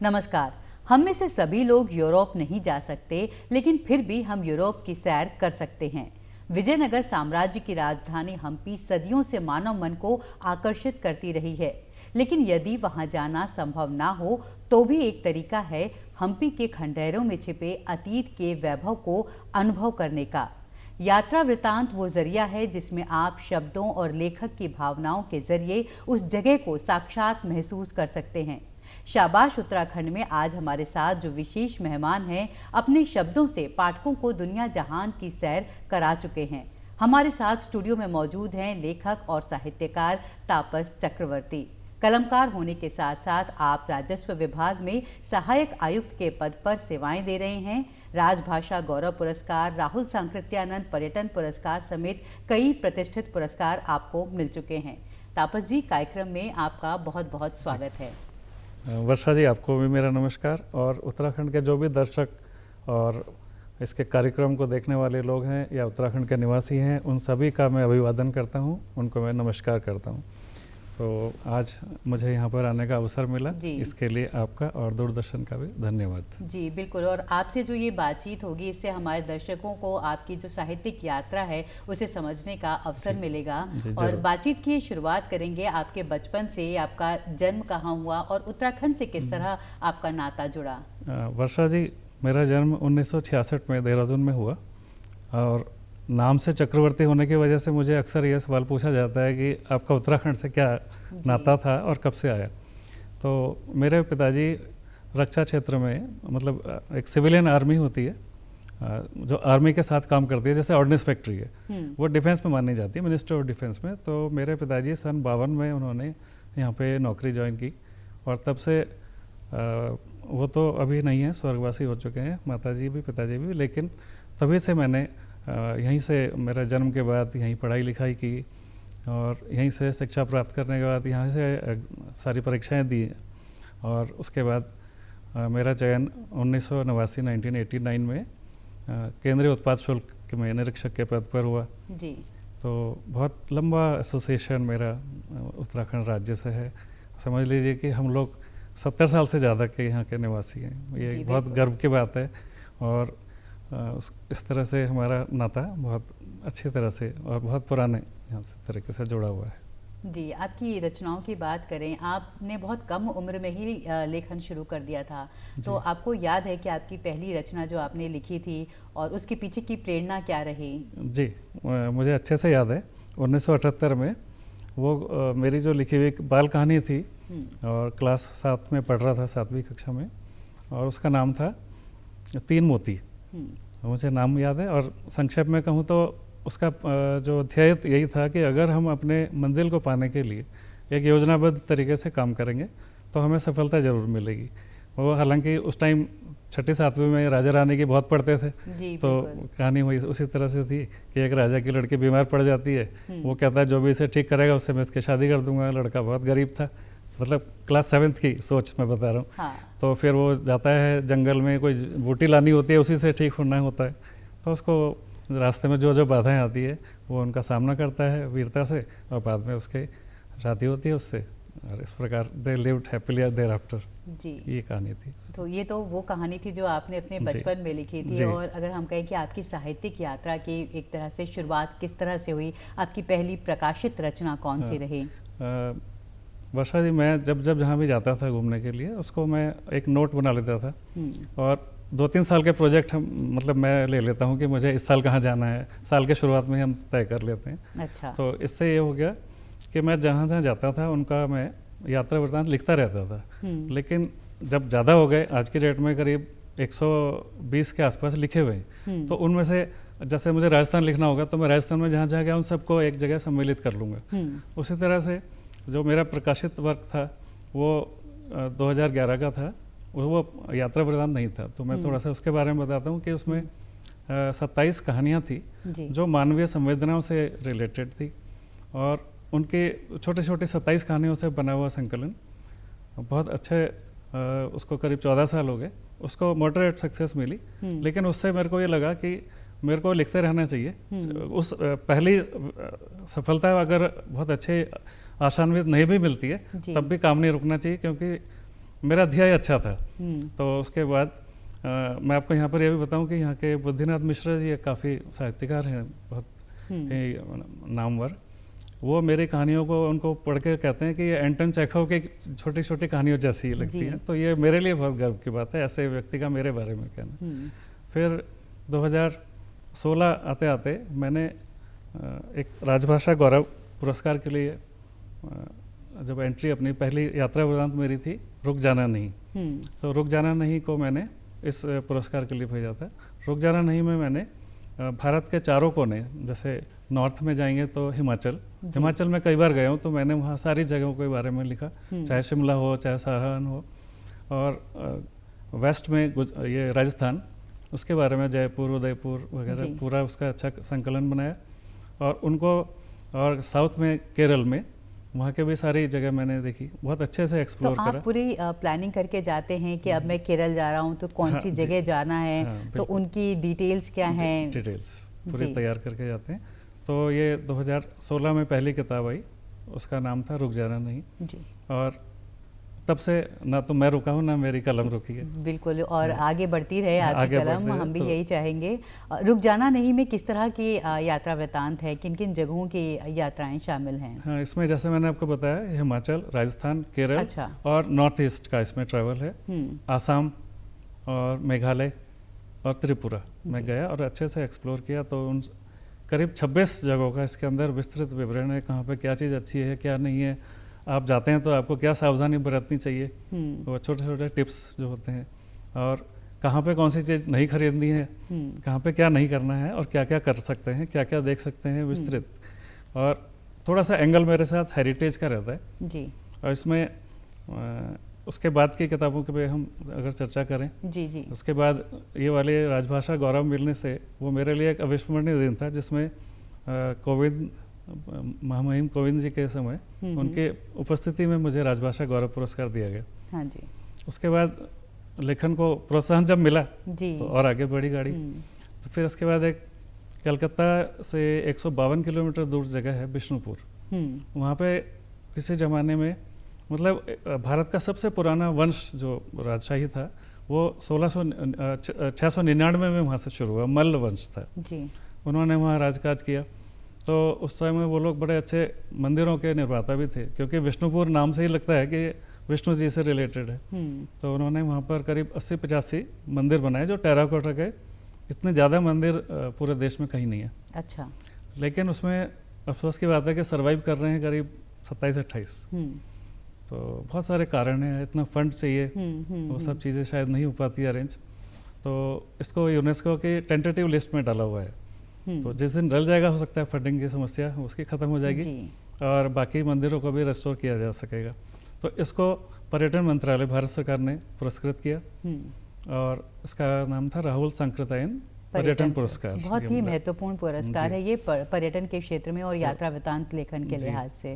नमस्कार। हम में से सभी लोग यूरोप नहीं जा सकते, लेकिन फिर भी हम यूरोप की सैर कर सकते हैं। विजयनगर साम्राज्य की राजधानी हम्पी सदियों से मानव मन को आकर्षित करती रही है, लेकिन यदि वहां जाना संभव ना हो तो भी एक तरीका है हम्पी के खंडहरों में छिपे अतीत के वैभव को अनुभव करने का। यात्रा वृतांत वो जरिया है जिसमें आप शब्दों और लेखक की भावनाओं के जरिए उस जगह को साक्षात महसूस कर सकते हैं। शाबाश उत्तराखंड में आज हमारे साथ जो विशेष मेहमान हैं, अपने शब्दों से पाठकों को दुनिया जहान की सैर करा चुके हैं। हमारे साथ स्टूडियो में मौजूद हैं लेखक और साहित्यकार तापस चक्रवर्ती। कलमकार होने के साथ साथ आप राजस्व विभाग में सहायक आयुक्त के पद पर सेवाएं दे रहे हैं। राजभाषा गौरव पुरस्कार, राहुल सांकृत्यानंद पर्यटन पुरस्कार समेत कई प्रतिष्ठित पुरस्कार आपको मिल चुके हैं। तापस जी, कार्यक्रम में आपका बहुत बहुत स्वागत है। वर्षा जी, आपको भी मेरा नमस्कार, और उत्तराखंड के जो भी दर्शक और इसके कार्यक्रम को देखने वाले लोग हैं या उत्तराखंड के निवासी हैं, उन सभी का मैं अभिवादन करता हूं, उनको मैं नमस्कार करता हूं। तो आज मुझे यहाँ पर आने का अवसर मिला, इसके लिए आपका और दूरदर्शन का भी धन्यवाद। जी बिल्कुल, और आपसे जो ये बातचीत होगी इससे हमारे दर्शकों को आपकी जो साहित्यिक यात्रा है उसे समझने का अवसर मिलेगा। और बातचीत की शुरुआत करेंगे आपके बचपन से। आपका जन्म कहाँ हुआ और उत्तराखंड से किस तरह आपका नाता जुड़ा? वर्षा जी, मेरा जन्म 1966 में देहरादून में हुआ, और नाम से चक्रवर्ती होने की वजह से मुझे अक्सर यह सवाल पूछा जाता है कि आपका उत्तराखंड से क्या नाता था और कब से आया। तो मेरे पिताजी रक्षा क्षेत्र में, मतलब एक सिविलियन आर्मी होती है जो आर्मी के साथ काम करती है, जैसे ऑर्डिनेंस फैक्ट्री है, वो डिफेंस में मानी जाती है, मिनिस्टर ऑफ डिफेंस में। तो मेरे पिताजी सन 52 में उन्होंने यहाँ पे नौकरी ज्वाइन की, और तब से वो तो अभी नहीं है, स्वर्गवासी हो चुके हैं, माताजी भी पिताजी भी, लेकिन तभी से मैंने यहीं से, मेरा जन्म के बाद यहीं पढ़ाई लिखाई की, और यहीं से शिक्षा प्राप्त करने के बाद यहाँ से सारी परीक्षाएं दी, और उसके बाद मेरा चयन 1989 में केंद्रीय उत्पाद शुल्क में निरीक्षक के पद पर हुआ जी। तो बहुत लंबा एसोसिएशन मेरा उत्तराखंड राज्य से है। समझ लीजिए कि हम लोग 70 साल से ज़्यादा के यहाँ के निवासी हैं। ये बहुत गर्व की बात है, और इस तरह से हमारा नाता बहुत अच्छी तरह से और बहुत पुराने यहाँ से तरीके से जुड़ा हुआ है। जी, आपकी रचनाओं की बात करें, आपने बहुत कम उम्र में ही लेखन शुरू कर दिया था। तो आपको याद है कि आपकी पहली रचना जो आपने लिखी थी और उसके पीछे की प्रेरणा क्या रही? जी, मुझे अच्छे से याद है। 1978 में वो मेरी जो लिखी हुई बाल कहानी थी, और क्लास 7 में पढ़ रहा था, 7वीं कक्षा में, और उसका नाम था 3 मोती। मुझे नाम याद है, और संक्षेप में कहूँ तो उसका जो ध्येय यही था कि अगर हम अपने मंजिल को पाने के लिए एक योजनाबद्ध तरीके से काम करेंगे तो हमें सफलता ज़रूर मिलेगी। वो हालांकि उस टाइम 6ठी 7वीं में राजा रानी की बहुत पढ़ते थे, तो कहानी वही उसी तरह से थी कि एक राजा की लड़की बीमार पड़ जाती है, वो कहता है जो भी इसे ठीक करेगा उससे मैं इसकी शादी कर दूंगा। लड़का बहुत गरीब था, मतलब क्लास 7th की सोच मैं बता रहा हूँ। हाँ। तो फिर वो जाता है जंगल में, कोई बूटी लानी होती है, उसी से ठीक होना होता है। तो उसको रास्ते में जो जो बाधाएं आती है वो उनका सामना करता है वीरता से, और बाद में उसकी शादी होती है उससे, और इस प्रकार they lived happily thereafter. जी, ये कहानी थी। तो ये तो वो कहानी थी जो आपने अपने बचपन में लिखी थी। और अगर हम कहें कि आपकी साहित्यिक यात्रा की एक तरह से शुरुआत किस तरह से हुई, आपकी पहली प्रकाशित रचना कौन सी रही? वर्षा जी, मैं जब जहाँ भी जाता था घूमने के लिए, उसको मैं एक नोट बना लेता था, और 2-3 साल के प्रोजेक्ट मतलब मैं ले लेता हूँ कि मुझे इस साल कहाँ जाना है, साल के शुरुआत में हम तय कर लेते हैं। अच्छा। तो इससे ये हो गया कि मैं जहाँ जाता था उनका मैं यात्रा वृत्तांत लिखता रहता था। लेकिन जब ज़्यादा हो गए, आज की डेट में करीब 120 के आसपास लिखे हुए, तो उनमें से जैसे मुझे राजस्थान लिखना होगा तो मैं राजस्थान में जहाँ जहाँ गया उन सबको एक जगह सम्मिलित कर लूँगा। उसी तरह से जो मेरा प्रकाशित वर्क था वो 2011 का था, वो यात्रा वृत्तांत नहीं था। तो मैं थोड़ा सा उसके बारे में बताता हूँ कि उसमें 27 कहानियाँ थी जो मानवीय संवेदनाओं से रिलेटेड थी, और उनके छोटे छोटे 27 कहानियों से बना हुआ संकलन बहुत अच्छे, उसको करीब 14 साल हो गए, उसको मॉडरेट सक्सेस मिली। लेकिन उससे मेरे को ये लगा कि मेरे को लिखते रहना चाहिए। उस पहली सफलता अगर बहुत अच्छे आशान्वित नहीं भी मिलती है तब भी काम नहीं रुकना चाहिए, क्योंकि मेरा ध्येय अच्छा था। तो उसके बाद मैं आपको यहाँ पर यह भी बताऊं कि यहाँ के बुद्धिनाथ मिश्रा जी काफ़ी साहित्यकार हैं, बहुत नामवर। वो मेरी कहानियों को उनको पढ़ के कहते हैं कि ये एंटन चेखव की छोटी छोटी कहानियों जैसी लगती हैं। तो ये मेरे लिए बहुत गर्व की बात है, ऐसे व्यक्ति का मेरे बारे में कहना। फिर 2016 आते आते मैंने एक राजभाषा गौरव पुरस्कार के लिए जब एंट्री, अपनी पहली यात्रा वृतांत मेरी थी रुक जाना नहीं। तो रुक जाना नहीं को मैंने इस पुरस्कार के लिए भेजा था। रुक जाना नहीं में मैंने भारत के चारों कोने, जैसे नॉर्थ में जाएंगे तो हिमाचल में कई बार गया हूँ, तो मैंने वहाँ सारी जगहों के बारे में लिखा, चाहे शिमला हो, चाहे सारण हो, और वेस्ट में ये राजस्थान, उसके बारे में जयपुर, उदयपुर वगैरह पूरा उसका अच्छा संकलन बनाया। और उनको, और साउथ में केरल में, वहाँ के भी सारी जगह मैंने देखी, बहुत अच्छे से एक्सप्लोर करा। तो आप पूरी प्लानिंग करके जाते हैं कि अब मैं केरल जा रहा हूँ तो कौन सी जगह जाना है, तो उनकी डिटेल्स क्या हैं? डिटेल्स पूरी तैयार करके जाते हैं। तो ये 2016 में पहली किताब आई, उसका नाम था रुक जाना नहीं जी। और तब से ना तो मैं रुका हूँ ना मेरी कलम रुकी है। बिल्कुल, और आगे बढ़ती रहे आपकी कलम, हम भी यही चाहेंगे। रुक जाना नहीं में किस तरह की यात्रा वृतांत है, किन किन जगहों की यात्राएं शामिल हैं? हाँ, इसमें जैसे मैंने आपको बताया, हिमाचल, राजस्थान, केरल और नॉर्थ ईस्ट का इसमें ट्रैवल है। आसाम और मेघालय और त्रिपुरा में गया और अच्छे से एक्सप्लोर किया। तो उन करीब 26 जगहों का इसके अंदर विस्तृत विवरण है, कहाँ पे क्या चीज़ अच्छी है, क्या नहीं है, आप जाते हैं तो आपको क्या सावधानी बरतनी चाहिए, वो छोटे छोटे टिप्स जो होते हैं, और कहाँ पे कौन सी चीज़ नहीं खरीदनी है, कहाँ पे क्या नहीं करना है, और क्या क्या कर सकते हैं, क्या क्या देख सकते हैं, विस्तृत। और थोड़ा सा एंगल मेरे साथ हेरिटेज का रहता है जी। और इसमें उसके बाद की किताबों के पे हम अगर चर्चा करें जी, उसके बाद ये वाले राजभाषा गौरव मिलने से वो मेरे लिए एक अविस्मरणीय दिन था, जिसमें कोविंद, महामहिम कोविंद जी के समय उनके उपस्थिति में मुझे राजभाषा गौरव पुरस्कार दिया गया। हाँ जी। उसके बाद लेखन को प्रोत्साहन जब मिला तो और आगे बढ़ी गाड़ी। तो फिर उसके बाद एक कलकत्ता से 152 किलोमीटर दूर जगह है बिष्णुपुर। वहाँ पे किसी ज़माने में, मतलब भारत का सबसे पुराना वंश जो राजशाही था वो 699 में वहाँ से शुरू हुआ, मल्ल वंश था जी। उन्होंने वहाँ राजकाज किया। तो उस समय वो लोग बड़े अच्छे मंदिरों के निर्माता भी थे, क्योंकि विष्णुपुर नाम से ही लगता है कि विष्णु जी से रिलेटेड है। तो उन्होंने वहाँ पर करीब 80-85 मंदिर बनाए जो टेराकोटा के। इतने ज़्यादा मंदिर पूरे देश में कहीं नहीं है। अच्छा। लेकिन उसमें अफसोस की बात है कि सर्वाइव कर रहे हैं करीब 27-28। तो बहुत सारे कारण हैं, इतना फंड चाहिए, वो सब चीज़ें शायद नहीं हो पाती अरेंज। तो इसको यूनेस्को की टेंटेटिव लिस्ट में डाला हुआ है। तो जिस दिन डल जाएगा, हो सकता है फंडिंग की समस्या उसकी ख़त्म हो जाएगी और बाकी मंदिरों को भी रेस्टोर किया जा सकेगा। तो इसको पर्यटन मंत्रालय भारत सरकार ने पुरस्कृत किया और इसका नाम था राहुल सांकृत्यायन पर्यटन पुरस्कार। बहुत ही महत्वपूर्ण पुरस्कार है ये पर्यटन के क्षेत्र में और यात्रा वृतांत लेखन के लिहाज से।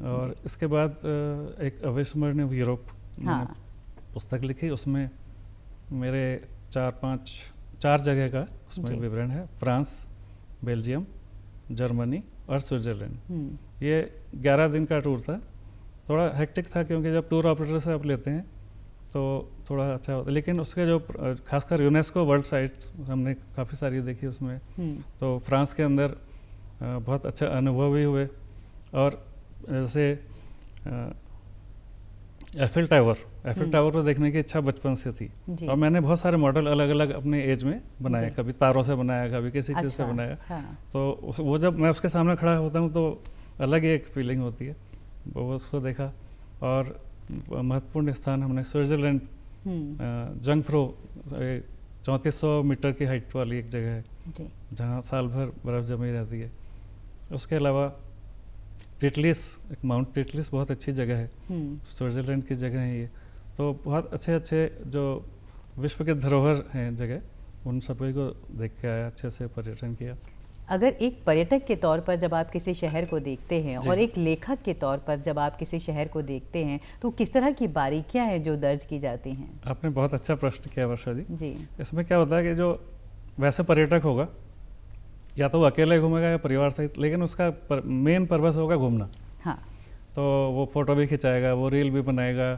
और इसके बाद एक अविस्मरणीय यूरोप पुस्तक लिखी, उसमें मेरे 4 जगह का उसमें विवरण है। फ्रांस, बेल्जियम, जर्मनी और स्विट्ज़रलैंड। ये 11 दिन का टूर था। थोड़ा हेक्टिक था क्योंकि जब टूर ऑपरेटर से आप लेते हैं तो थोड़ा अच्छा होता है, लेकिन उसके जो खासकर यूनेस्को वर्ल्ड साइट्स हमने काफ़ी सारी देखी उसमें। तो फ्रांस के अंदर बहुत अच्छा अनुभव भी हुए। और जैसे एफिल टावर तो देखने की इच्छा बचपन से थी और मैंने बहुत सारे मॉडल अलग अलग अपने एज में बनाए, कभी तारों से बनाया, कभी किसी चीज़ से बनाया। हाँ। तो वो जब मैं उसके सामने खड़ा होता हूँ तो अलग ही एक फीलिंग होती है। वो उसको देखा। और महत्वपूर्ण स्थान हमने स्विट्ज़रलैंड, जंगफ्रो 3400 मीटर की हाइट वाली एक जगह है जहाँ साल भर बर्फ़ जमी रहती है। उसके अलावा टिटलिस, एक माउंट टिटलिस बहुत अच्छी जगह है, स्विट्ज़रलैंड की जगह है ये। तो बहुत अच्छे जो विश्व के धरोहर हैं जगह, उन सभी को देख के आया, अच्छे से पर्यटन किया। अगर एक पर्यटक के तौर पर जब आप किसी शहर को देखते हैं और एक लेखक के तौर पर जब आप किसी शहर को देखते हैं तो किस तरह की बारीकियां हैं जो दर्ज की जाती हैं? आपने बहुत अच्छा प्रश्न किया वर्षा जी। इसमें क्या होता है कि जो वैसे पर्यटक होगा या तो वो अकेले घूमेगा या परिवार सहित, लेकिन उसका मेन पर्पस होगा घूमना। हाँ। तो वो फ़ोटो भी खिंचाएगा, वो रील भी बनाएगा,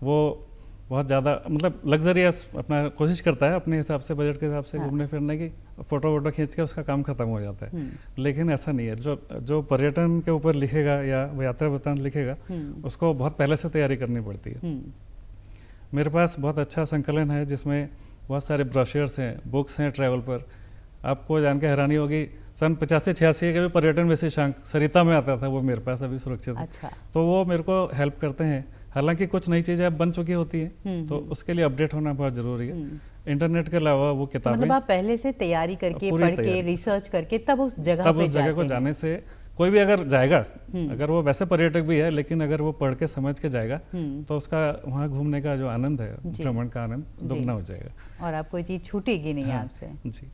वो बहुत ज़्यादा मतलब लग्जरियस अपना कोशिश करता है अपने हिसाब से, बजट के हिसाब से घूमने फिरने की, फ़ोटो वोटो खींच के उसका काम खत्म हो जाता है। लेकिन ऐसा नहीं है, जो पर्यटन के ऊपर लिखेगा या यात्रा वृत्तांत लिखेगा उसको बहुत पहले से तैयारी करनी पड़ती है। मेरे पास बहुत अच्छा संकलन है जिसमें बहुत सारे ब्रोशर्स हैं, बुक्स हैं ट्रैवल पर। आपको जान के हैरानी होगी, सन 85-86 के भी पर्यटन विशेषांक सरिता में आता था, वो मेरे पास अभी सुरक्षित है। अच्छा। तो वो मेरे को हेल्प करते हैं। हालांकि कुछ नई चीज़ें अब बन चुकी होती हैं तो उसके लिए अपडेट होना बहुत ज़रूरी है। इंटरनेट के अलावा वो किताबें, मतलब आप पहले से तैयारी करके, पढ़ के, रिसर्च करके तब उस जगह को जाने से कोई भी अगर जाएगा, अगर वो वैसे पर्यटक भी है लेकिन अगर वो पढ़ के समझ के जाएगा तो उसका वहाँ घूमने का जो आनंद है, भ्रमण का आनंद दुगना हो जाएगा और आप कोई चीज़ छूटेगी नहीं आपसे। जी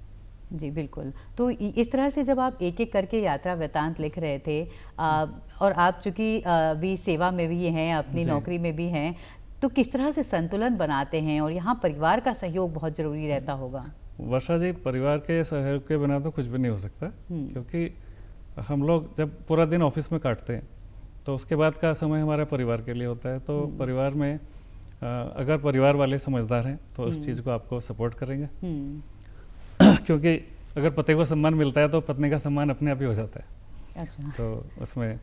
जी बिल्कुल। तो इस तरह से जब आप एक एक करके यात्रा वृत्तांत लिख रहे थे और आप चूँकि भी सेवा में भी हैं, अपनी नौकरी में भी हैं, तो किस तरह से संतुलन बनाते हैं? और यहाँ परिवार का सहयोग बहुत ज़रूरी रहता होगा। वर्षा जी, परिवार के सहयोग के बिना तो कुछ भी नहीं हो सकता, क्योंकि हम लोग जब पूरा दिन ऑफिस में काटते हैं तो उसके बाद का समय हमारे परिवार के लिए होता है। तो परिवार में अगर परिवार वाले समझदार हैं तो उस चीज़ को आपको सपोर्ट करेंगे क्योंकि अगर पति को सम्मान मिलता है तो पत्नी का सम्मान अपने आप ही हो जाता है। अच्छा। तो उसमें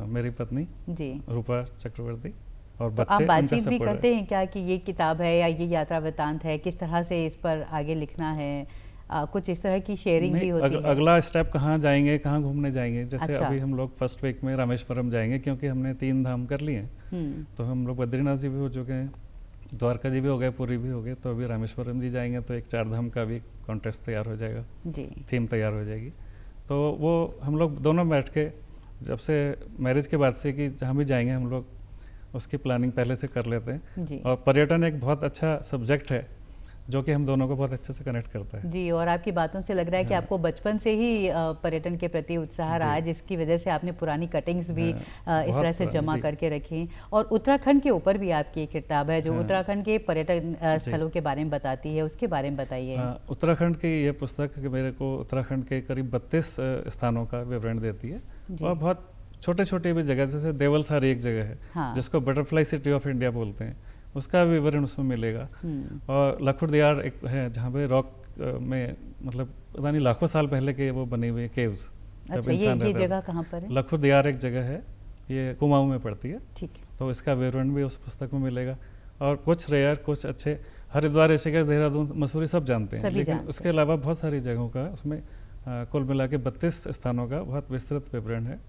मेरी पत्नी जी रूपा चक्रवर्ती और बच्चे, आप बातचीत भी करते हैं क्या कि ये किताब है या ये यात्रा वृत्तांत है, किस तरह से इस पर आगे लिखना है? कुछ इस तरह की शेयरिंग भी होती है? अगला स्टेप कहाँ जाएंगे, कहाँ घूमने जाएंगे। जैसे अच्छा। अभी हम लोग फर्स्ट वीक में रामेश्वरम जाएंगे क्योंकि हमने 3 धाम कर लिए हैं। तो हम लोग बद्रीनाथ जी भी हो चुके हैं, द्वारका जी भी हो गए, पुरी भी हो गए, तो अभी रामेश्वरम जी जाएंगे तो एक 4 धाम का भी कॉन्टेस्ट तैयार हो जाएगा जी, थीम तैयार हो जाएगी। तो वो हम लोग दोनों बैठ के, जब से मैरिज के बाद से कि जहाँ भी जाएंगे हम लोग उसकी प्लानिंग पहले से कर लेते हैं। और पर्यटन एक बहुत अच्छा सब्जेक्ट है जो कि हम दोनों को बहुत अच्छे से कनेक्ट करता है जी। और आपकी बातों से लग रहा है कि आपको बचपन से ही पर्यटन के प्रति उत्साह रहा है, जिसकी वजह से आपने पुरानी कटिंग्स भी इस तरह से जमा करके रखी। और उत्तराखंड के ऊपर भी आपकी एक किताब है जो उत्तराखंड के पर्यटन स्थलों के बारे में बताती है, उसके बारे में बताइए। उत्तराखंड की ये पुस्तक मेरे को उत्तराखंड के करीब 32 स्थानों का विवरण देती है और बहुत छोटे छोटे भी जगह, जैसे देवलसारी एक जगह है जिसको बटरफ्लाई सिटी ऑफ इंडिया बोलते हैं, उसका विवरण उसमें मिलेगा। और लखुड़दियार एक है जहाँ पे रॉक में मतलब पता नहीं लाखों साल पहले के वो बने हुए केव्स। अच्छा, ये जगह कहाँ पर है? लखुड़दियार एक जगह है, ये कुमाऊं में पड़ती है। ठीक है। तो इसका विवरण भी उस पुस्तक में मिलेगा। और कुछ रेयर, कुछ अच्छे, हरिद्वार, ऋषिकेश, देहरादून, मसूरी सब जानते हैं, लेकिन उसके अलावा बहुत सारी जगहों का उसमें कुल मिला के 32 स्थानों का बहुत विस्तृत विवरण है।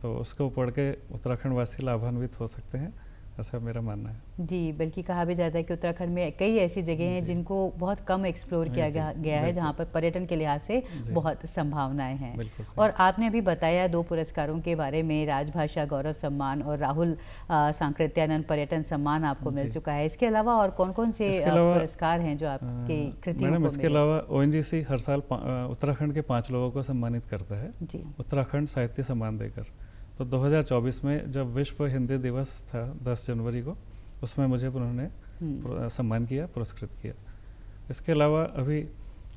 तो उसको पढ़ के उत्तराखंड वासी लाभान्वित हो सकते हैं, ऐसा मेरा मानना है जी। बल्कि कहा भी जाता है कि उत्तराखंड में कई ऐसी जगह हैं जिनको बहुत कम एक्सप्लोर किया गया है, जहाँ पर पर्यटन के लिहाज से बहुत संभावनाएं हैं। और आपने अभी बताया 2 पुरस्कारों के बारे में, राजभाषा गौरव सम्मान और राहुल सांकृत्यानंद पर्यटन सम्मान आपको मिल चुका है। इसके अलावा और कौन कौन से पुरस्कार हैं जो आपकी कृतियों को? इसके अलावा ONGC हर साल उत्तराखंड के 5 लोगों को सम्मानित करता है उत्तराखंड साहित्य सम्मान देकर। तो 2024 में जब विश्व हिंदी दिवस था 10 जनवरी को, उसमें मुझे उन्होंने सम्मान किया, पुरस्कृत किया। इसके अलावा अभी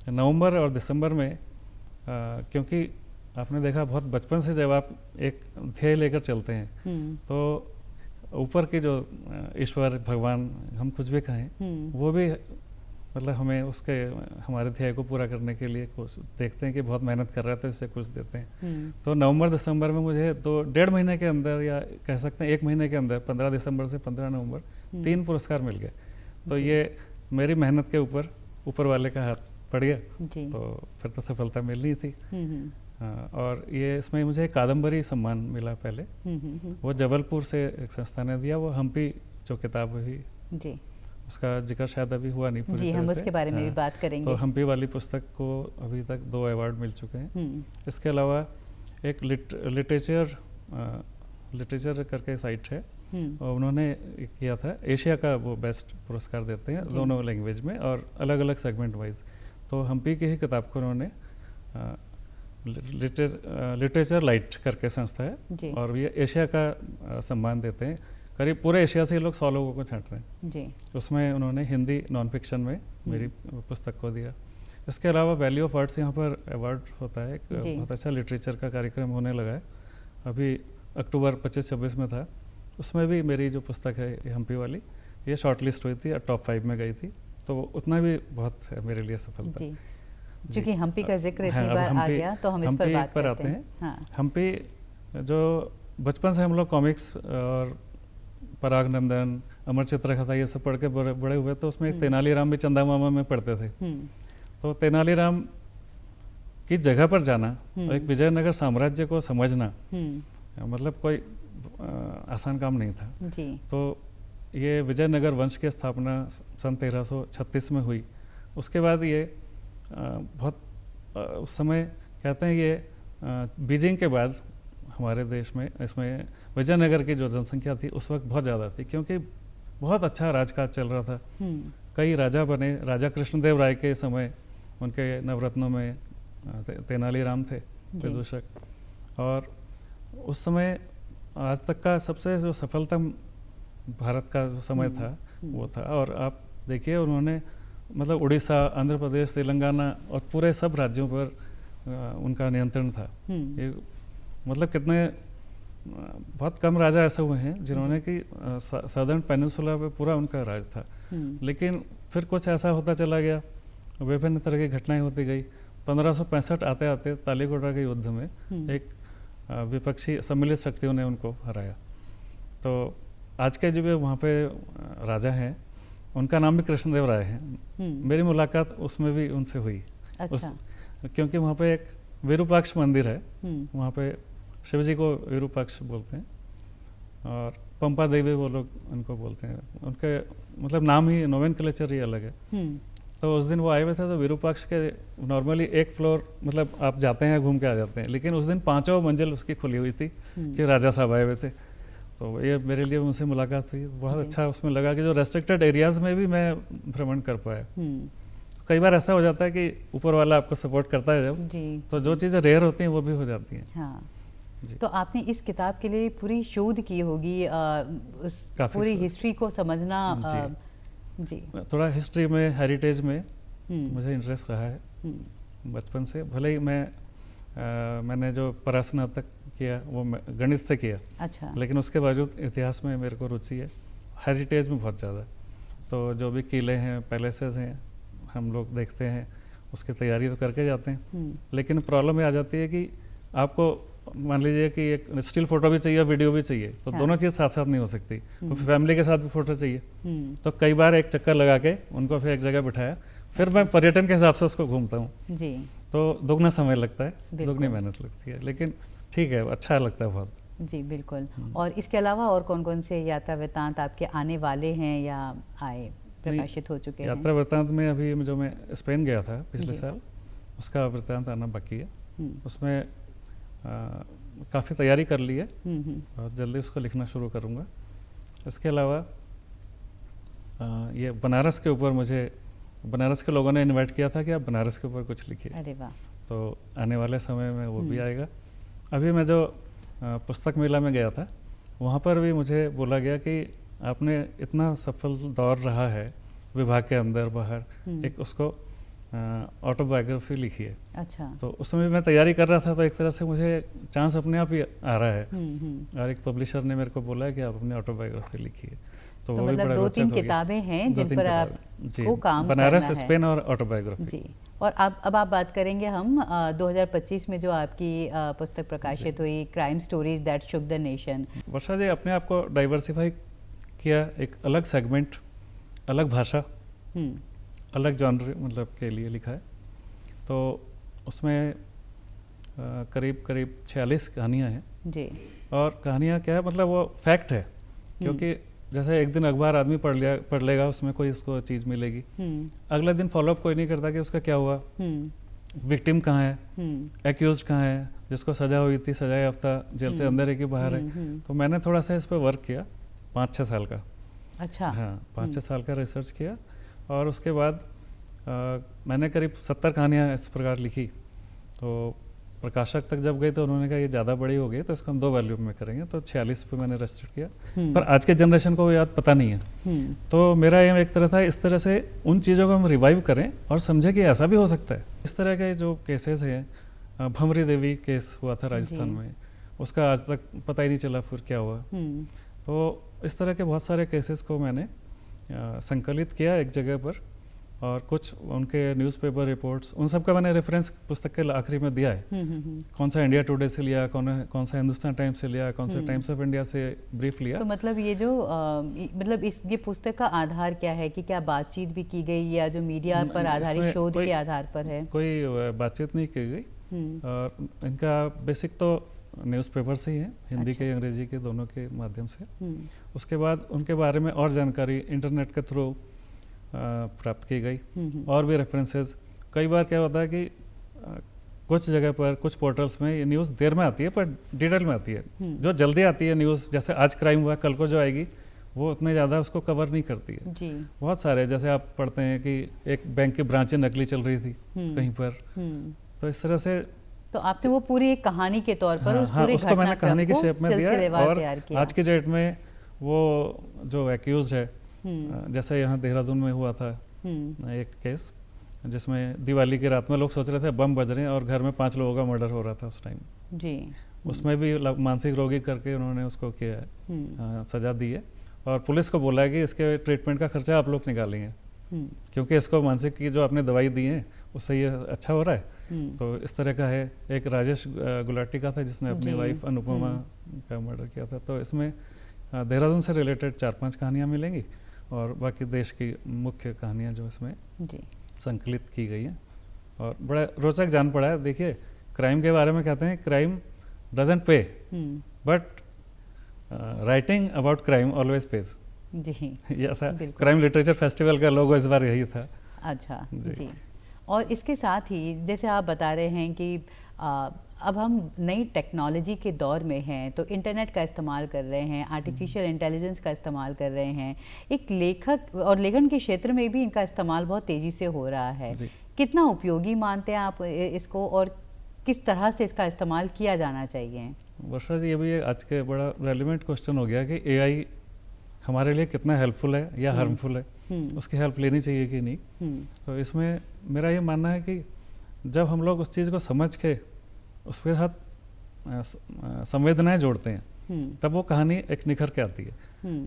नवंबर और दिसंबर में क्योंकि आपने देखा बहुत बचपन से जब आप एक ध्येय लेकर चलते हैं तो ऊपर की जो ईश्वर, भगवान, हम कुछ भी कहें, वो भी मतलब हमें उसके हमारे ध्येय को पूरा करने के लिए कुछ देखते हैं कि बहुत मेहनत कर रहे थे, इससे कुछ देते हैं। तो नवंबर दिसंबर में मुझे तो 1.5 महीने के अंदर, या कह सकते हैं 1 महीने के अंदर, 15 दिसंबर से 15 नवंबर 3 पुरस्कार मिल गए। तो ये मेरी मेहनत के ऊपर वाले का हाथ पड़ गया, तो फिर तो सफलता मिलनी थी। और ये इसमें मुझे कादम्बरी सम्मान मिला पहले, वो जबलपुर से एक संस्था ने दिया, वो हम्पी जो किताब हुई उसका जिक्र शायद अभी हुआ नहीं पूरी तरह से। हम उसके बारे में भी बात करेंगे। तो हम्पी वाली पुस्तक को अभी तक 2 अवार्ड मिल चुके हैं। इसके अलावा एक लिटरेचर करके साइट है, और उन्होंने किया था एशिया का वो बेस्ट पुरस्कार देते हैं दोनों लैंग्वेज में और अलग अलग सेगमेंट वाइज। तो हम्पी की ही किताब को उन्होंने लिटरेचर लाइट करके संस्था है, और ये एशिया का सम्मान देते हैं। करीब पूरे एशिया से लोग 100 लोगों को छांटते हैं जी। उसमें उन्होंने हिंदी नॉन फिक्शन में मेरी पुस्तक को दिया। इसके अलावा वैली ऑफ आर्ट्स यहाँ पर अवार्ड होता है, एक बहुत अच्छा लिटरेचर का कार्यक्रम होने लगा है, अभी अक्टूबर 25-26 में था। उसमें भी मेरी जो पुस्तक है हम्पी वाली, ये शॉर्ट लिस्ट हुई थी और टॉप 5 में गई थी, तो उतना भी बहुत है मेरे लिए सफलता। जी, क्योंकि हम्पी का जिक्र इतनी हाँ, बार आ गया तो हम इस पर बात करते आते हैं। हाँ। हम्पी जो बचपन से हम लोग कॉमिक्स और पराग नंदन, अमर चित्रकथा ये सब पढ़ के बड़े हुए, तो उसमें एक तेनालीराम भी चंदा मामा में पढ़ते थे। तो तेनालीराम की जगह पर जाना और एक विजयनगर साम्राज्य को समझना मतलब कोई आसान काम नहीं था जी। तो ये विजयनगर वंश की स्थापना सन 1336 में हुई। उसके बाद ये बहुत उस समय कहते हैं ये बीजिंग के बाद हमारे देश में इसमें विजयनगर की जो जनसंख्या थी उस वक्त बहुत ज़्यादा थी, क्योंकि बहुत अच्छा राजकाज चल रहा था। कई राजा बने। राजा कृष्णदेव राय के समय उनके नवरत्नों में तेनालीराम थे विदूषक, और उस समय आज तक का सबसे जो सफलतम भारत का जो समय था वो था। और आप देखिए उन्होंने मतलब उड़ीसा, आंध्र प्रदेश, तेलंगाना और पूरे सब राज्यों पर उनका नियंत्रण था। ये मतलब कितने बहुत कम राजा ऐसे हुए हैं जिन्होंने कि सदर्न पेनिनसुला पे पूरा उनका राज था। लेकिन फिर कुछ ऐसा होता चला गया, विभिन्न तरह की घटनाएं होती गई। 1565 आते आते तालीकोटा के युद्ध में एक विपक्षी सम्मिलित शक्तियों ने उनको हराया। तो आज के जो वहाँ पे राजा हैं उनका नाम भी कृष्णदेव राय है। मेरी मुलाकात उसमें भी उनसे हुई। अच्छा। क्योंकि वहाँ पे एक विरूपाक्ष मंदिर है, वहाँ पे शिव जी को विरूपाक्ष बोलते हैं और पंपा देवी वो लोग उनको बोलते हैं। उनके मतलब नाम ही नोमेनक्लेचर ही अलग है। तो उस दिन वो आए हुए थे, तो विरूपाक्ष के नॉर्मली एक फ्लोर मतलब आप जाते हैं घूम के आ जाते हैं, लेकिन उस दिन 5वां मंजिल उसकी खुली हुई थी कि राजा साहब आए हुए थे। तो ये मेरे लिए उनसे मुलाकात हुई, बहुत अच्छा उसमें लगा कि जो रेस्ट्रिक्टेड एरियाज़ में भी मैं भ्रमण कर पाया। कई बार ऐसा हो जाता है कि ऊपर वाला आपको सपोर्ट करता है जब, तो जो चीज़ें रेयर होती हैं वो भी हो जाती हैं। हाँ। तो आपने इस किताब के लिए पूरी शोध की होगी, उस पूरी हिस्ट्री को समझना। जी, थोड़ा हिस्ट्री में, हेरिटेज में मुझे इंटरेस्ट रहा है बचपन से। भले ही मैंने जो परास्नातक किया वो गणित से किया। अच्छा। लेकिन उसके बावजूद इतिहास में मेरे को रुचि है, हेरिटेज में बहुत ज़्यादा। तो जो भी किले हैं, पैलेसेस हैं, हम लोग देखते हैं, उसकी तैयारी तो करके जाते हैं। लेकिन प्रॉब्लम ये आ जाती है कि आपको मान लीजिए कि एक स्टिल फोटो भी चाहिए, वीडियो भी चाहिए, तो दोनों चीज़ साथ साथ नहीं हो सकती। तो फैमिली के साथ भी फोटो चाहिए। तो कई बार एक चक्कर लगा के उनको फिर एक जगह बिठाया, फिर मैं पर्यटन के हिसाब से उसको घूमता हूँ। जी। तो दुगना समय लगता है, दुगनी मेहनत लगती है, लेकिन ठीक है, अच्छा लगता है बहुत। जी बिल्कुल। और इसके अलावा और कौन कौन से यात्रा वृत्तांत आपके आने वाले हैं या आए, प्रकाशित हो चुके हैं? यात्रा वृत्तांत में अभी जो मैं स्पेन गया था पिछले साल, उसका वृत्तांत आना बाकी है। उसमें काफ़ी तैयारी कर ली है और जल्दी उसको लिखना शुरू करूँगा। इसके अलावा ये बनारस के ऊपर मुझे बनारस के लोगों ने इनवाइट किया था कि आप बनारस के ऊपर कुछ लिखिए। अरे वाह। तो आने वाले समय में वो भी आएगा। अभी मैं जो पुस्तक मेला में गया था वहाँ पर भी मुझे बोला गया कि आपने इतना सफल दौर रहा है विभाग के अंदर बाहर, एक उसको ऑटोबायोग्राफी लिखी है। अच्छा। तो उस समय मैं तैयारी कर रहा था, तो एक तरह से मुझे चांस अपने आप ही आ रहा है। और एक पब्लिशर ने मेरे को बोला है कि आप अपनी ऑटोबायोग्राफी लिखिए। तो वो मतलब भी बड़ा 2-3 किताबें हैं जिन पर आप को काम बनारस, स्पेन और ऑटोबायोग्राफी। जी। और अब आप बात करेंगे हम 2025 में जो आपकी पुस्तक प्रकाशित हुई, crime stories that shook the nation. Varsha ji अपने आप को डाइवर्सिफाई किया, एक अलग सेगमेंट, अलग भाषा, अलग जॉनर मतलब के लिए लिखा है। तो उसमें करीब 46 कहानियाँ हैं जी। और कहानियाँ क्या है, मतलब वो फैक्ट है, क्योंकि जैसे एक दिन अखबार आदमी पढ़ लेगा, उसमें कोई इसको चीज़ मिलेगी, अगले दिन फॉलोअप कोई नहीं करता कि उसका क्या हुआ, विक्टिम कहाँ है, एक्यूज कहाँ है, जिसको सजा हुई थी, सजा याफ्ता जेल से अंदर है कि बाहर है। तो मैंने थोड़ा सा इस पर वर्क किया 5-6 साल का। अच्छा। हाँ, 5-6 साल का रिसर्च किया और उसके बाद मैंने करीब 70 कहानियाँ इस प्रकार लिखी। तो प्रकाशक तक जब गए तो उन्होंने कहा ये ज़्यादा बड़ी हो गई, तो इसको हम 2 वॉल्यूम में करेंगे। तो 46 पे मैंने रेस्ट्रिक्ट किया। पर आज के जनरेशन को वो याद पता नहीं है। तो मेरा एम एक तरह था, इस तरह से उन चीज़ों को हम रिवाइव करें और समझें कि ऐसा भी हो सकता है। इस तरह के जो केसेस हैं, भंवरी देवी केस हुआ था राजस्थान में, उसका आज तक पता ही नहीं चला फिर क्या हुआ। तो इस तरह के बहुत सारे केसेस को मैंने संकलित किया एक जगह पर, और कुछ उनके न्यूज़पेपर रिपोर्ट्स उन सब का मैंने रेफरेंस पुस्तक के आखिरी में दिया है। कौन सा इंडिया टुडे से लिया, कौन सा हिंदुस्तान टाइम्स से लिया, कौन सा टाइम्स ऑफ इंडिया से ब्रीफ लिया। तो मतलब ये जो मतलब ये पुस्तक का आधार क्या है कि क्या बातचीत भी की गई या जो मीडिया पर आधारित शोध के आधार पर है? कोई बातचीत नहीं की गई, और इनका बेसिक तो न्यूज़पेपर से ही है, हिंदी के अंग्रेजी के दोनों के माध्यम से। उसके बाद उनके बारे में और जानकारी इंटरनेट के थ्रू प्राप्त की गई, और भी रेफरेंसेस। कई बार क्या होता है कि कुछ जगह पर, कुछ पोर्टल्स में ये न्यूज़ देर में आती है पर डिटेल में आती है। जो जल्दी आती है न्यूज़, जैसे आज क्राइम हुआ, कल को जो आएगी वो उतने ज़्यादा उसको कवर नहीं करती है जी। बहुत सारे, जैसे आप पढ़ते हैं कि एक बैंक की ब्रांचें नकली चल रही थी कहीं पर, तो इस तरह से तो आपने वो पूरी एक कहानी के तौर पर उस पूरी उसको मैंने कहानी की शेप में दिया। और आज की डेट में वो जो एक्यूज है, जैसे यहाँ देहरादून में हुआ था एक केस, जिसमें दिवाली की रात में लोग सोच रहे थे बम बज रहे हैं और घर में 5 लोगों का मर्डर हो रहा था उस टाइम जी। उसमें भी मानसिक रोगी करके उन्होंने उसको किया है, सजा दी है, और पुलिस को बोला है कि इसके ट्रीटमेंट का खर्चा आप लोग निकालेंगे, क्योंकि इसको मानसिक की जो आपने दवाई दी है उससे ये अच्छा हो रहा है। तो इस तरह का है। एक राजेश गुलाटी का था जिसने अपनी वाइफ अनुपमा का मर्डर किया था। तो इसमें देहरादून से रिलेटेड 4-5 कहानियाँ मिलेंगी, और बाकी देश की मुख्य कहानियाँ जो इसमें संकलित की गई हैं, और बड़ा रोचक जान पड़ा है। देखिए, क्राइम के बारे में कहते हैं crime doesn't pay, but writing about crime always pays जी। ये ऐसा क्राइम लिटरेचर फेस्टिवल का लोगो इस बार यही था। अच्छा जी। और इसके साथ ही जैसे आप बता रहे हैं कि अब हम नई टेक्नोलॉजी के दौर में हैं, तो इंटरनेट का इस्तेमाल कर रहे हैं, आर्टिफिशियल इंटेलिजेंस का इस्तेमाल कर रहे हैं, एक लेखक और लेखन के क्षेत्र में भी इनका इस्तेमाल बहुत तेज़ी से हो रहा है। कितना उपयोगी मानते हैं आप इसको, और किस तरह से इसका इस्तेमाल किया जाना चाहिए? वर्षा जी, ये भी आज के बड़ा रेलिवेंट क्वेश्चन हो गया कि एआई हमारे लिए कितना हेल्पफुल है या हार्मफुल है, उसकी हेल्प लेनी चाहिए कि नहीं। तो इसमें मेरा ये मानना है कि जब हम लोग उस चीज़ को समझ के उसके साथ संवेदनाएं जोड़ते हैं, तब वो कहानी एक निखर के आती है।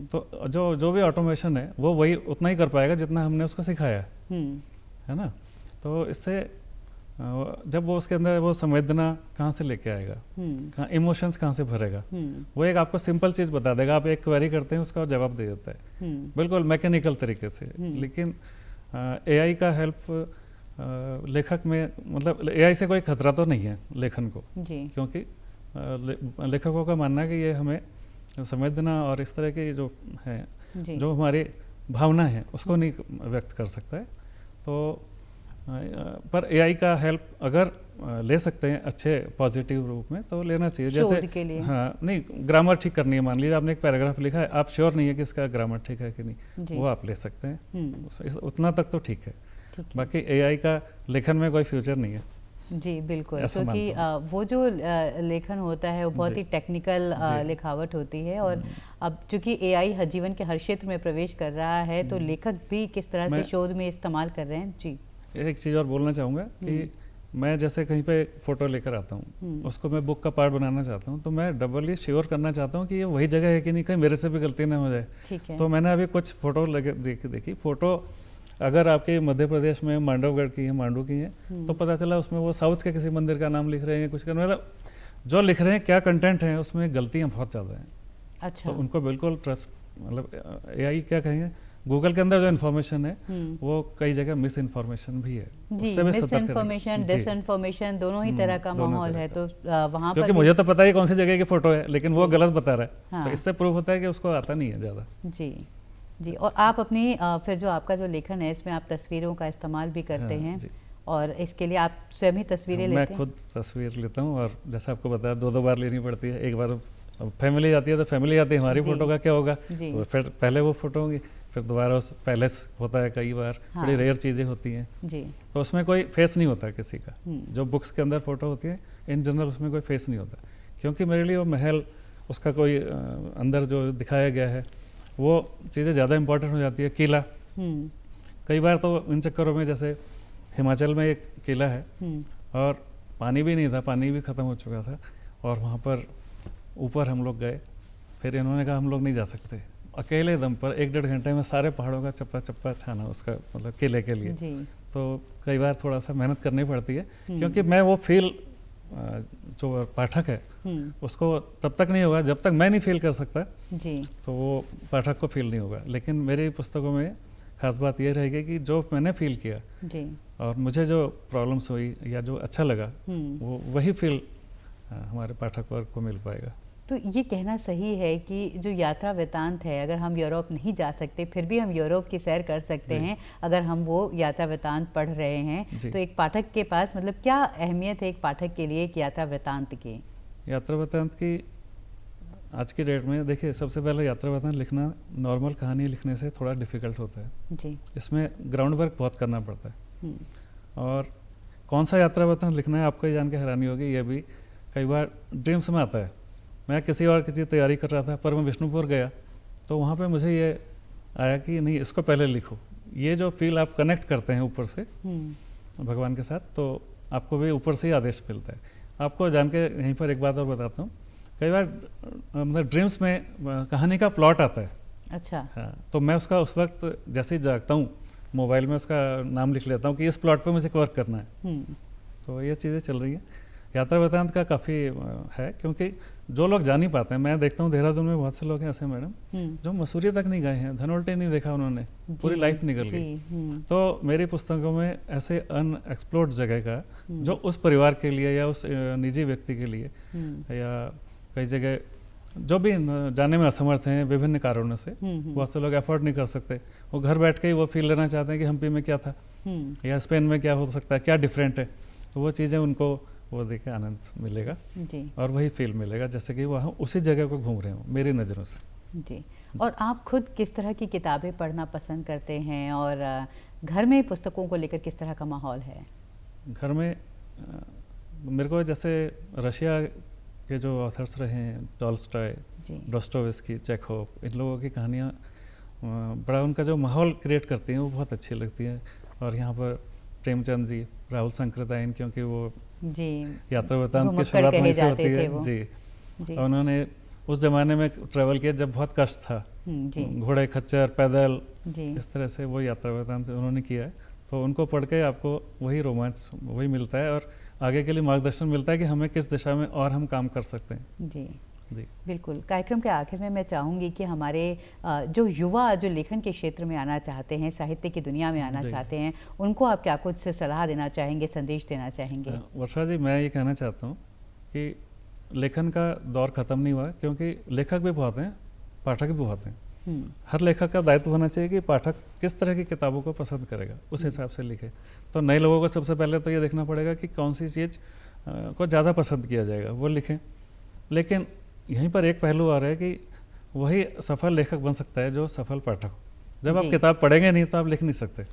तो जो भी ऑटोमेशन है वो वही उतना ही कर पाएगा जितना हमने उसको सिखाया है ना। तो इससे जब वो उसके अंदर वो संवेदना कहाँ से लेके आएगा, कहाँ इमोशंस कहाँ से भरेगा, वो एक आपको सिंपल चीज़ बता देगा। आप एक क्वेरी करते हैं, उसका जवाब दे देता है बिल्कुल मैकेनिकल तरीके से। लेकिन एआई का हेल्प लेखक में, मतलब एआई से कोई खतरा तो नहीं है लेखन को, क्योंकि लेखकों का मानना है कि ये हमें संवेदना और इस तरह के जो है, जो हमारी भावना है, उसको नहीं व्यक्त कर सकता है। तो पर एआई का हेल्प अगर ले सकते हैं अच्छे पॉजिटिव रूप में तो लेना चाहिए। जैसे हाँ, नहीं, ग्रामर ठीक करनी है, मान लीजिए आपने एक पैराग्राफ लिखा है, आप श्योर नहीं है कि इसका ग्रामर ठीक है कि नहीं, वो आप ले सकते हैं, उतना तक तो ठीक है। बाकी एआई का लेखन में कोई फ्यूचर नहीं है जी। बिल्कुल, क्योंकि वो जो लेखन होता है वो बहुत ही टेक्निकल लिखावट होती है, और अब चूंकि एआई जीवन के हर क्षेत्र में प्रवेश कर रहा है, तो लेखक भी किस तरह से शोध में इस्तेमाल कर रहे हैं। जी, एक चीज़ और बोलना चाहूँगा कि मैं जैसे कहीं पे फ़ोटो लेकर आता हूँ, उसको मैं बुक का पार्ट बनाना चाहता हूँ, तो मैं डबली श्योर करना चाहता हूँ कि ये वही जगह है कि नहीं, कहीं मेरे से भी गलती ना हो जाए। तो मैंने अभी कुछ फ़ोटो देखी। फ़ोटो अगर आपके मध्य प्रदेश में मांडवगढ़ की है, मांडू की है, तो पता चला उसमें वो साउथ के किसी मंदिर का नाम लिख रहे हैं, कुछ कर, मतलब जो लिख रहे हैं, क्या कंटेंट है उसमें गलतियाँ बहुत ज़्यादा हैं। अच्छा। तो उनको बिल्कुल ट्रस्ट, मतलब एआई क्या कहेंगे, गूगल के अंदर जो इन्फॉर्मेशन है वो कई जगह मिस इन्फॉर्मेशन भी है। जी, मिस इन्फॉर्मेशन, डिसइन्फॉर्मेशन, दोनों ही तरह का माहौल है। तो वहाँ पर, क्योंकि मुझे तो पता ही कौन सी जगह की फ़ोटो है, लेकिन वो गलत बता रहा है, तो इससे प्रूफ होता है कि उसको आता नहीं है ज़्यादा। जी। और आप अपनी फिर जो आपका जो लेखन है, इसमें आप तस्वीरों का इस्तेमाल भी करते हैं, और इसके लिए आप स्वयं ही तस्वीरें लेते हैं? मैं खुद तस्वीर लेता हूँ, और जैसे आपको बताया 2-2 बार लेनी पड़ती है। एक बार फैमिली आती है तो फैमिली आती है, हमारी फ़ोटो का क्या होगा, तो फिर पहले वो फ़ोटो होंगी, फिर दोबारा उस पैलेस होता है, कई बार बड़ी रेयर चीज़ें होती हैं, तो उसमें कोई फेस नहीं होता किसी का। जो बुक्स के अंदर फ़ोटो होती है, इन जनरल उसमें कोई फेस नहीं होता, क्योंकि मेरे लिए वो महल, उसका कोई अंदर जो दिखाया गया है वो चीज़ें ज़्यादा इंपॉर्टेंट हो जाती है। किला, कई बार तो इन चक्करों में, जैसे हिमाचल में एक किला है और पानी भी नहीं था, पानी भी ख़त्म हो चुका था, और वहाँ पर ऊपर हम लोग गए, फिर इन्होंने कहा हम लोग नहीं जा सकते, अकेले दम पर 1-1.5 घंटे में सारे पहाड़ों का चप्पा चप्पा छाना उसका मतलब किले के लिए जी। तो कई बार थोड़ा सा मेहनत करनी पड़ती है, क्योंकि मैं वो फील जो पाठक है उसको तब तक नहीं होगा जब तक मैं नहीं फील कर सकता जी। तो वो पाठक को फील नहीं होगा। लेकिन मेरी पुस्तकों में खास बात ये रहेगी कि जो मैंने फील किया जी। और मुझे जो प्रॉब्लम्स हुई या जो अच्छा लगा वो वही फील हमारे पाठक वर्ग को मिल पाएगा। तो ये कहना सही है कि जो यात्रा वृतांत है, अगर हम यूरोप नहीं जा सकते फिर भी हम यूरोप की सैर कर सकते हैं अगर हम वो यात्रा वृतांत पढ़ रहे हैं। तो एक पाठक के पास मतलब क्या अहमियत है एक पाठक के लिए एक यात्रा वृतांत की? यात्रा वृतांत की आज की डेट में देखिए, सबसे पहले यात्रा वृतांत लिखना नॉर्मल कहानी लिखने से थोड़ा डिफ़िकल्ट होता है जी। इसमें ग्राउंड वर्क बहुत करना पड़ता है। और कौन सा यात्रा वृतांत लिखना है आपको जान के हैरानी होगी, ये भी कई बार ड्रीम्स में आता है। मैं किसी और की तैयारी कर रहा था पर मैं विष्णुपुर गया तो वहाँ पे मुझे ये आया कि नहीं, इसको पहले लिखो। ये जो फील आप कनेक्ट करते हैं ऊपर से भगवान के साथ, तो आपको भी ऊपर से ही आदेश मिलता है। आपको जान के यहीं पर एक बात और बताता हूँ, कई बार मतलब ड्रीम्स में कहानी का प्लॉट आता है। अच्छा। हाँ, तो मैं उसका उस वक्त जैसे ही जागता हूँ मोबाइल में उसका नाम लिख लेता हूँ कि इस प्लॉट पे मुझे वर्क करना है। तो ये चीज़ें चल रही हैं। यात्रा वृतांत का काफ़ी है, क्योंकि जो लोग जा नहीं पाते हैं, मैं देखता हूँ देहरादून में बहुत से लोग हैं ऐसे मैडम जो मसूरी तक नहीं गए हैं, धनोल्टी नहीं देखा उन्होंने, पूरी लाइफ निकल गई। तो मेरी पुस्तकों में ऐसे अनएक्सप्लोर्ड जगह का जो उस परिवार के लिए या उस निजी व्यक्ति के लिए या कई जगह जो भी जाने में असमर्थ हैं विभिन्न कारणों से, बहुत से लोग अफोर्ड नहीं कर सकते, वो घर बैठ के ही वो फील लेना चाहते हैं कि हम्पी में क्या था या स्पेन में क्या हो सकता है, क्या डिफरेंट है। तो वो चीज़ें उनको वो देखे आनंद मिलेगा जी। और वही फील मिलेगा जैसे कि वह उसी जगह को घूम रहे हो मेरी नज़रों से जी। और आप खुद किस तरह की किताबें पढ़ना पसंद करते हैं और घर में पुस्तकों को लेकर किस तरह का माहौल है? घर में मेरे को जैसे रशिया के जो ऑथर्स रहे हैं, टॉल्स्टॉय, डोस्टोवेस्की, चेखोव, इन लोगों की कहानियाँ बड़ा उनका जो माहौल क्रिएट करती हैं वो बहुत अच्छी लगती हैं। और यहाँ पर प्रेमचंद जी, राहुल शंकरदयायन, क्योंकि वो जी यात्रा वृतांत की शुरुआत वहीं से होती है जी। और उन्होंने उस जमाने में ट्रैवल किया जब बहुत कष्ट था, घोड़े खच्चर पैदल इस तरह से वो यात्रा वृतांत उन्होंने किया है। तो उनको पढ़ के आपको वही रोमांच वही मिलता है और आगे के लिए मार्गदर्शन मिलता है कि हमें किस दिशा में और हम काम कर सकते हैं। जी जी बिल्कुल। कार्यक्रम के आखिर में मैं चाहूँगी कि हमारे जो युवा जो लेखन के क्षेत्र में आना चाहते हैं, साहित्य की दुनिया में आना चाहते हैं, उनको आप क्या कुछ सलाह देना चाहेंगे, संदेश देना चाहेंगे? वर्षा जी, मैं ये कहना चाहता हूँ कि लेखन का दौर ख़त्म नहीं हुआ, क्योंकि लेखक भी बहुत हैं, पाठक भी बहुत हैं। हर लेखक का दायित्व होना चाहिए कि पाठक किस तरह की किताबों को पसंद करेगा, उस हिसाब से लिखे। तो नए लोगों को सबसे पहले तो ये देखना पड़ेगा कि कौन सी चीज़ को ज़्यादा पसंद किया जाएगा, वो लिखें। लेकिन यहीं पर एक पहलू आ रहा है कि वही सफल लेखक बन सकता है जो सफल पाठक हो। जब आप किताब पढ़ेंगे नहीं तो आप लिख नहीं सकते।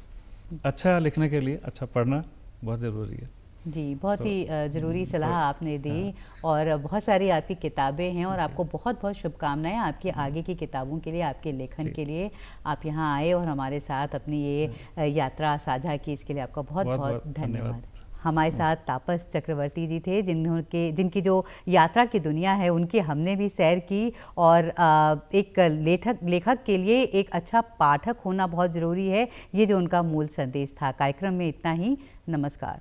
अच्छा लिखने के लिए अच्छा पढ़ना बहुत ज़रूरी है जी। बहुत ही ज़रूरी सलाह आपने दी। और बहुत सारी आपकी किताबें हैं और आपको बहुत बहुत शुभकामनाएं आपकी आगे की किताबों के लिए, आपके लेखन के लिए। आप यहाँ आए और हमारे साथ अपनी ये यात्रा साझा की, इसके लिए आपका बहुत बहुत धन्यवाद। हमारे साथ तापस चक्रवर्ती जी थे जिनकी जो यात्रा की दुनिया है उनकी हमने भी सैर की। और एक लेखक के लिए एक अच्छा पाठक होना बहुत ज़रूरी है, ये जो उनका मूल संदेश था। कार्यक्रम में इतना ही। नमस्कार।